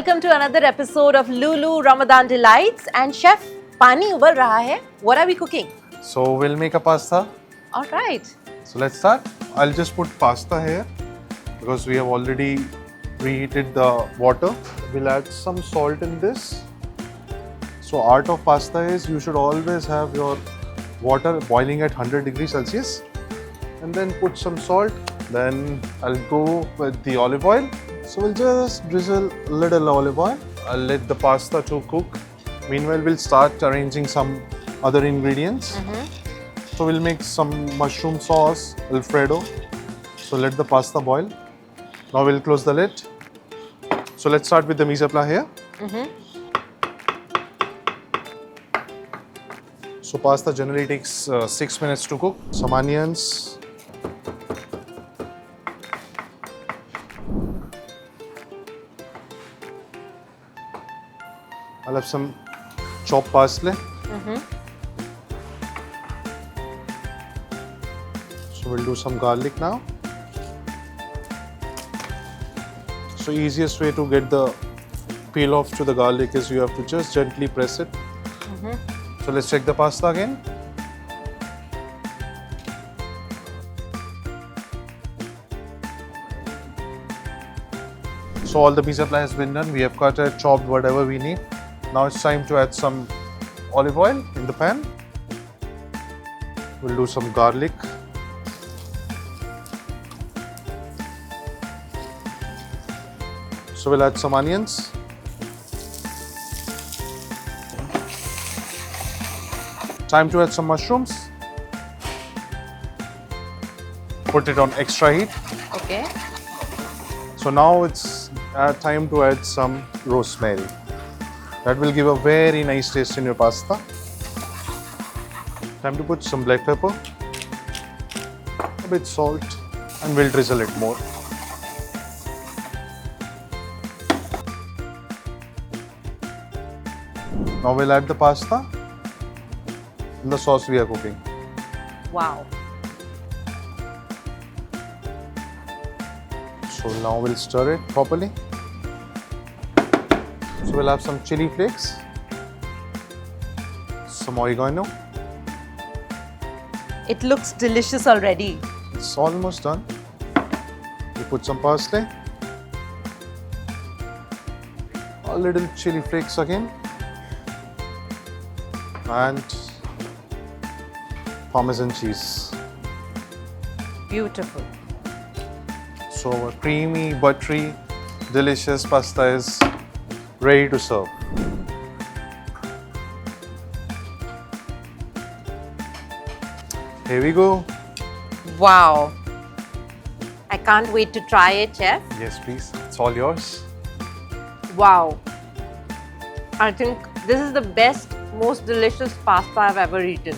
welcome to another episode of Lulu Ramadan Delights. And chef, pani ubal raha hai. What are we cooking? So we'll make a pasta. All right. So let's start. I'll just put pasta here because we have already preheated the water. We'll add some salt in this. So art of pasta is you should always have your water boiling at 100 degrees Celsius and then put some salt. Then I'll go with the olive oil. So we'll just drizzle a little olive oil. I'll let the pasta to cook. Meanwhile, we'll start arranging some other ingredients. So we'll make some mushroom sauce, Alfredo. So let the pasta boil. Now we'll close the lid. So let's start with the mise en place here. So pasta generally takes 6 minutes to cook. Some onions. I'll have some chopped parsley. So we'll do some garlic now. So easiest way to get the peel off to the garlic is you have to just gently press it. So let's check the pasta again. So all the mise en place has been done. We have cut it, chopped whatever we need. Now it's time to add some olive oil in the pan. We'll do some garlic. So we'll add some onions. Time to add some mushrooms. Put it on extra heat. Okay. So now it's time to add some rosemary. That will give a very nice taste in your pasta. Time to put some black pepper, a bit salt, and we'll drizzle it more. Now we'll add the pasta and the sauce we are cooking. Wow. So now we'll stir it properly. So we'll have some chili flakes, some oregano. It looks delicious already. It's almost done. We put some parsley, a little chili flakes again, and Parmesan cheese. Beautiful. So a creamy, buttery, delicious pasta is ready to serve. Here we go. Wow. I can't wait to try it, chef. Yes, please. It's all yours. Wow. I think this is the best, most delicious pasta I've ever eaten.